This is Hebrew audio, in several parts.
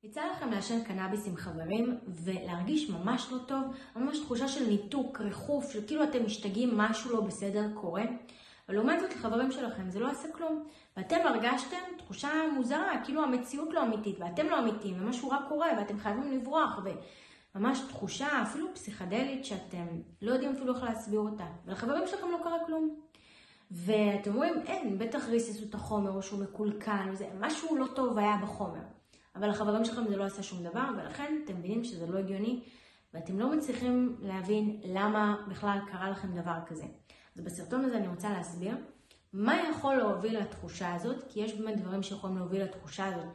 יצא לכם לעשן קנאביס עם חברים ולהרגיש ממש לא טוב, ממש תחושה של ניתוק, ריחוף, שכאילו אתם משתגעים, משהו לא בסדר קורה. ולעומת זאת לחברים שלכם זה לא עשה כלום. ואתם הרגשתם תחושה מוזרה, כאילו המציאות לא אמיתית ואתם לא אמיתיים ומשהו רק קורה ואתם חייבים לברוח וממש תחושה אפילו פסיכדלית שאתם לא יודעים אפילו איך להסביר אותה. ולחברים שלכם לא קרה כלום. ואתם אומרים, אין, בטח ריססו את החומר או שהוא מקולקל, משהו לא טוב היה בחומר. אבל לחברים שלכם זה לא עשה שום דבר, ולכן אתם מבינים שזה לא הגיוני, ואתם לא מצליחים להבין למה בכלל קרה לכם דבר כזה. אז בסרטון הזה אני רוצה להסביר מה יכול להוביל לתחושה הזאת, כי יש באמת דברים שיכולים להוביל לתחושה הזאת,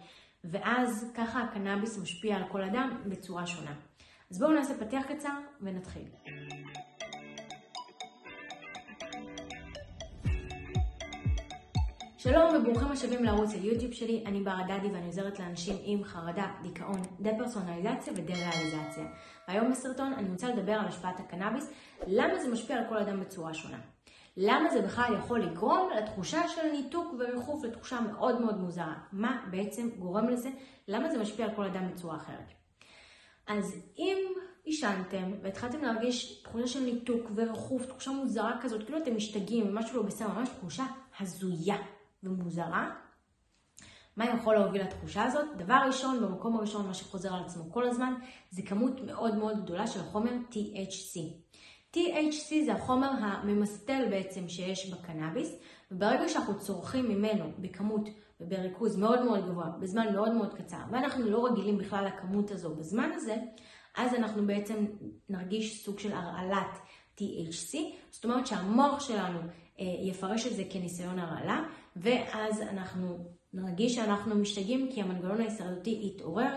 ואז ככה הקנאביס משפיע על כל אדם בצורה שונה. אז בואו נעשה פתיח קצר ונתחיל. שלום וברוכים השבים לערוץ היוטיוב שלי, אני בר דדי ואני עוזרת לאנשים עם חרדה, דיכאון, דפרסונליזציה ודה-ריאליזציה. והיום בסרטון אני רוצה לדבר על השפעת הקנאביס, למה זה משפיע על כל אדם בצורה שונה. למה זה בכלל יכול לגרום לתחושה של ניתוק וריחוף, לתחושה מאוד מאוד מוזרה. מה בעצם גורם לזה? למה זה משפיע על כל אדם בצורה אחרת? אז אם עישנתם והתחלתם להרגיש תחושה של ניתוק וריחוף, תחושה מוזרה כזאת, כאילו אתם משתגעים ומשהו לא בסדר, ממש תחושה הזויה ומוזרה, מה יכול להוביל לתחושה הזאת? דבר ראשון, במקום הראשון, מה שחוזר על עצמו כל הזמן, זה כמות מאוד מאוד גדולה של חומר THC. THC זה החומר הממסטל בעצם שיש בקנאביס, וברגע שאנחנו צורכים ממנו בכמות ובריכוז מאוד מאוד גבוה, בזמן מאוד מאוד קצר, ואנחנו לא רגילים בכלל לכמות הזו בזמן הזה, אז אנחנו בעצם נרגיש סוג של הרעלת THC, זאת אומרת שהמוח שלנו יפרש את זה כניסיון הרעלה, ואז אנחנו נרגיש שאנחנו משתגעים כי המנגנון ההישרדותי יתעורר,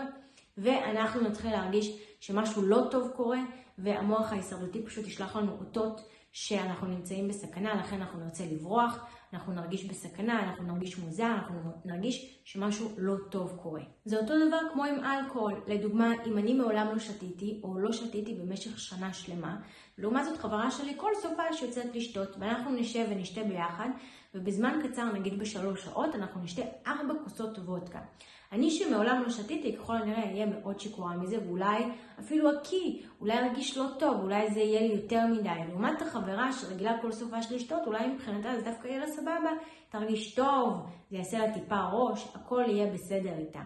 ואנחנו נתחיל להרגיש שמשהו לא טוב קורה, והמוח ההישרדותי פשוט ישלח לנו אותות שאנחנו נמצאים בסכנה, לכן אנחנו נרצה לברוח, אנחנו נרגיש בסכנה, אנחנו נרגיש מוזר, אנחנו נרגיש שמשהו לא טוב קורה. זה אותו דבר כמו עם אלכוהול. לדוגמה, אם אני מעולם לא שתיתי או לא שתיתי במשך שנה שלמה, לעומת זאת חברה שלי כל סופה שיוצאת לשתות, ואנחנו נשב ונשתה ביחד, ובזמן קצר, נגיד ב3 שעות, אנחנו נשתה 4 כוסות וודקה. אני שמעולם לא שתיתי, ככל הנראה יהיה מאוד שיכורה מזה, ואולי אפילו הקיא, אולי הרגיש לא טוב, אולי זה יהיה לי יותר מדי. לעומת החברה שרגילה כל סופה של לשתות, אולי מבחינתה זה דווקא יהיה לה סבבה, תרגיש טוב, זה יעשה לה טיפה ראש, הכל יהיה בסדר איתה.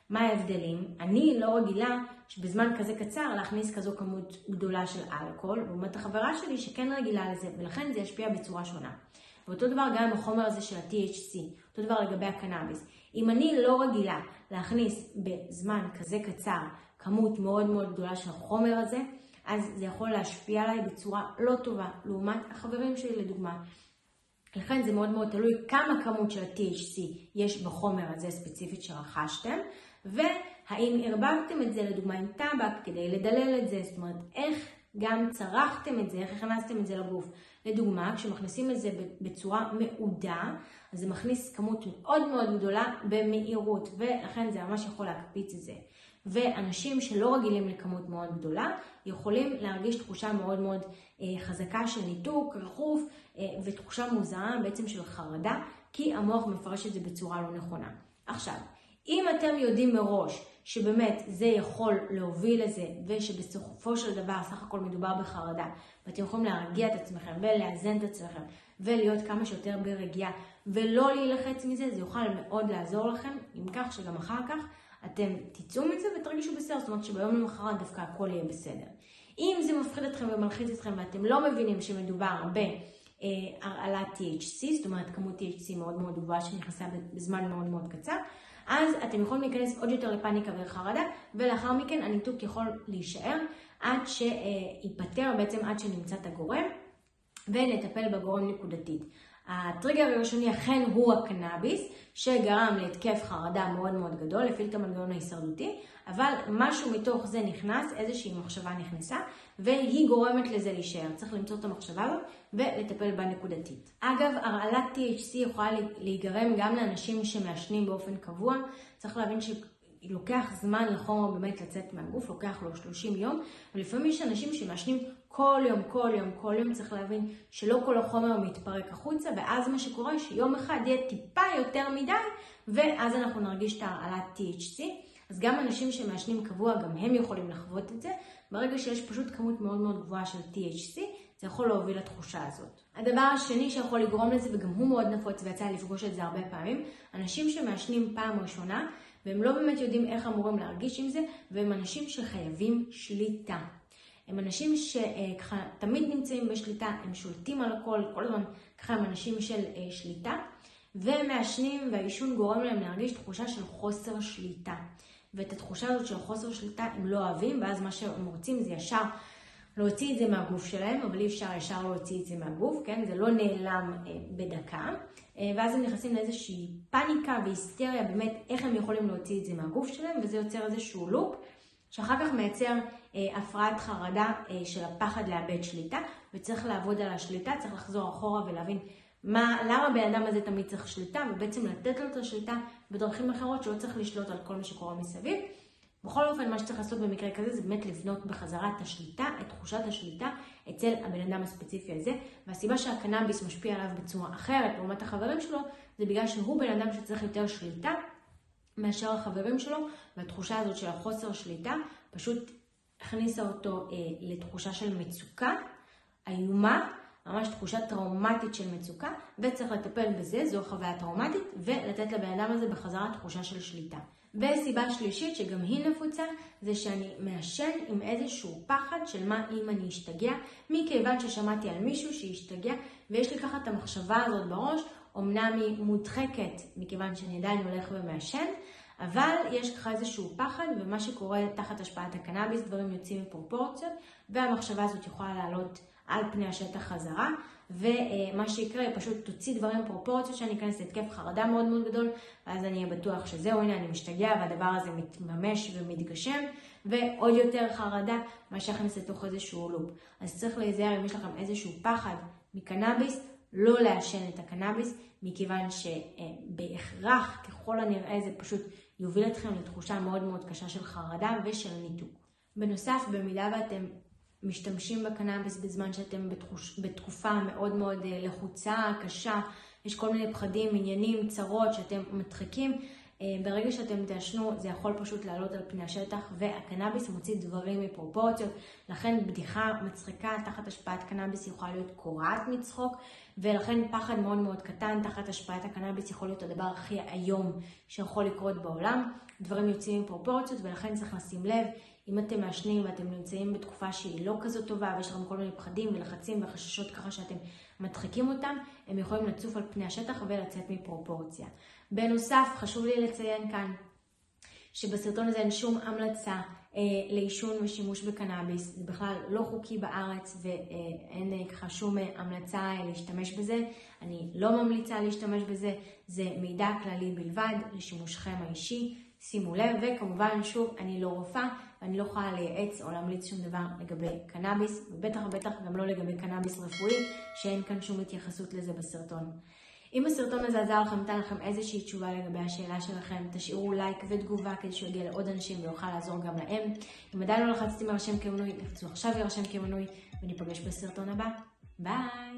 מה ההבדלים? אני לא רגילה שבזמן כזה קצר להכניס כזו כמות גדולה של אלכוהול, לעומת החברה שלי שכן רגילה לזה, ולכן זה ישפיע בצורה שונה. ואותו דבר גם החומר הזה של ה-THC, אותו דבר לגבי הקנאביס. אם אני לא רגילה להכניס בזמן כזה קצר כמות מאוד מאוד גדולה של החומר הזה, אז זה יכול להשפיע עליי בצורה לא טובה, לעומת החברים שלי לדוגמה. לכן זה מאוד מאוד תלוי כמה כמות של ה-THC יש בחומר הזה ספציפית שרכשתם, והאם הרבבתם את זה לדוגמה עם טבק כדי לדלל את זה, זאת אומרת איך גם צרכתם את זה, איך הכנסתם את זה לגוף. לדוגמה, כשמכניסים את זה בצורה מעודה, אז זה מכניס כמות מאוד מאוד גדולה במהירות, ולכן זה ממש יכול להקפיץ את זה. ואנשים שלא רגילים לכמות מאוד גדולה, יכולים להרגיש תחושה מאוד מאוד חזקה של ניתוק, ריחוף, ותחושה מוזרה בעצם של חרדה, כי המוח מפרש את זה בצורה לא נכונה. עכשיו, אם אתם יודעים מראש שבאמת זה יכול להוביל לזה, ושבסופו של דבר סך הכל מדובר בחרדה, ואתם יכולים להרגיע את עצמכם ולאזן את עצמכם, ולהיות כמה שיותר ברגיעה, ולא להילחץ מזה, זה יוכל מאוד לעזור לכם, עם כך שגם אחר כך אתם תצאו מזה ותרגישו בסדר, זאת אומרת שביום למחרת דווקא הכל יהיה בסדר. אם זה מפחיד אתכם ומלחיץ אתכם ואתם לא מבינים שמדובר בהרעלת THC, זאת אומרת כמות THC מאוד מאוד גבוהה שנכנסה בזמן מאוד מאוד קצר, אז אתם יכולים להיכנס עוד יותר לפאניקה וחרדה, ולאחר מכן הניתוק יכול להישאר עד שיפטר, בעצם עד שנמצא את הגורם, ונטפל בגורם נקודתית. הטריגר הראשוני אכן הוא הקנאביס, שגרם להתקף חרדה מאוד מאוד גדול, הפעיל את המנגנון ההישרדותי, אבל משהו מתוך זה נכנס, איזושהי מחשבה נכנסה, והיא גורמת לזה להישאר. צריך למצוא את המחשבה הזאת ולטפל בה נקודתית. אגב, הרעלת THC יכולה להיגרם גם לאנשים שמעשנים באופן קבוע. צריך להבין שלוקח זמן לחומר באמת לצאת מהגוף, לוקח לו 30 יום, ולפעמים יש אנשים שמעשנים כל יום, צריך להבין שלא כל החומר מתפרק החוצה, ואז מה שקורה שיום אחד יהיה טיפה יותר מדי, ואז אנחנו נרגיש את הרעלת THC. אז גם אנשים שמעשנים קבוע, גם הם יכולים לחוות את זה. ברגע שיש פשוט כמות מאוד מאוד גבוהה של THC, זה יכול להוביל לתחושה הזאת. הדבר השני שיכול לגרום לזה, וגם הוא מאוד נפוץ ויצא לפגוש את זה הרבה פעמים, אנשים שמעשנים פעם ראשונה, והם לא באמת יודעים איך אמורים להרגיש עם זה, והם אנשים שחייבים שליטה. הם אנשים שתמיד נמצאים בשליטה, הם שולטים על הכל, כל הזמן ככה הם אנשים של שליטה, והם מעשנים והעישון גורם להם להרגיש תחושה של חוסר שליטה. ואת התחושה הזאת של חוסר שליטה הם לא אוהבים, ואז מה שהם רוצים זה ישר להוציא את זה מהגוף שלהם, אבל אי אפשר ישר להוציא את זה מהגוף, כן? זה לא נעלם בדקה. ואז הם נכנסים לאיזושהי פאניקה והיסטריה, באמת איך הם יכולים להוציא את זה מהגוף שלהם, וזה יוצר איזשהו לופ, שאחר כך מייצר הפרעת חרדה של הפחד לאבד שליטה, וצריך לעבוד על השליטה, צריך לחזור אחורה ולהבין למה בן אדם הזה תמיד צריך שליטה, ובעצם לתת לו את השליטה בדרכים אחרות שלא צריך לשלוט על כל מה שקורה מסביב. בכל אופן, מה שצריך לעשות במקרה כזה זה באמת לבנות בחזרה את השליטה, את תחושת השליטה אצל הבן אדם הספציפי הזה. והסיבה שהקנאביס משפיע עליו בצורה אחרת, לעומת החברים שלו, זה בגלל שהוא בן אדם שצריך יותר שליטה מאשר החברים שלו, והתחושה הזאת של החוסר שליטה פשוט הכניסה אותו לתחושה של מצוקה, איומה, ממש תחושה טראומטית של מצוקה, וצריך לטפל בזה, זו חוויה טראומטית, ולתת לבן אדם הזה בחזרה תחושה של שליטה. וסיבה שלישית, שגם היא נפוצה, זה שאני מעשן עם איזשהו פחד של מה אם אני אשתגע, מכיוון ששמעתי על מישהו שהשתגע, ויש לי ככה את המחשבה הזאת בראש, אמנם היא מודחקת, מכיוון שאני עדיין הולך ומעשן, אבל יש ככה איזשהו פחד, ומה שקורה תחת השפעת הקנאביס, דברים יוצאים מפרופורציות, והמחשבה הזאת יכולה לעלות על פני השטח חזרה, ומה שיקרה, פשוט תוציא דברים מפרופורציות, שאני אכנס להתקף חרדה מאוד מאוד גדול, ואז אני אהיה בטוח שזהו, הנה אני משתגע, והדבר הזה מתממש ומתגשם, ועוד יותר חרדה, מה שיכנס לתוך איזשהו לופ. אז צריך להיזהר אם יש לכם איזשהו פחד מקנאביס, לא לעשן את הקנאביס, מכיוון שבהכרח, ככל הנראה, זה פשוט יוביל אתכם לתחושה מאוד מאוד קשה של חרדה ושל ניתוק. בנוסף, במידה ואתם משתמשים בקנאביס בזמן שאתם בתקופה מאוד מאוד לחוצה, קשה, יש כל מיני פחדים, עניינים, צרות שאתם מדחיקים, ברגע שאתם תעשנו זה יכול פשוט לעלות על פני השטח, והקנאביס מוציא דברים מפרופורציות, לכן בדיחה מצחיקה תחת השפעת קנאביס יכולה להיות קורעת מצחוק, ולכן פחד מאוד מאוד קטן תחת השפעת הקנאביס יכול להיות הדבר הכי היום שיכול לקרות בעולם, דברים יוצאים מפרופורציות, ולכן צריך לשים לב, אם אתם מעשנים ואתם נמצאים בתקופה שהיא לא כזאת טובה, ויש לכם כל מיני פחדים ולחצים וחששות ככה שאתם מדחיקים אותם, הם יכולים לצוף על פני השטח ולצאת מפרופורציה. בנוסף, חשוב לי לציין כאן, שבסרטון הזה אין שום המלצה לעישון ושימוש בקנאביס, זה בכלל לא חוקי בארץ ואין ככה שום המלצה להשתמש בזה, אני לא ממליצה להשתמש בזה, זה מידע כללי בלבד לשימושכם האישי, שימו לב, וכמובן שוב אני לא רופאה ואני לא יכולה לייעץ או להמליץ שום דבר לגבי קנאביס, ובטח גם לא לגבי קנאביס רפואי, שאין כאן שום התייחסות לזה בסרטון. אם הסרטון הזה עזר לכם, נתן לכם איזושהי תשובה לגבי השאלה שלכם, תשאירו לייק ותגובה כדי שהוא יגיע לעוד אנשים ויוכל לעזור גם להם. אם עדיין לא לחצתם להירשם כמנוי, לחצו עכשיו להירשם כמנוי, וניפגש בסרטון הבא. ביי!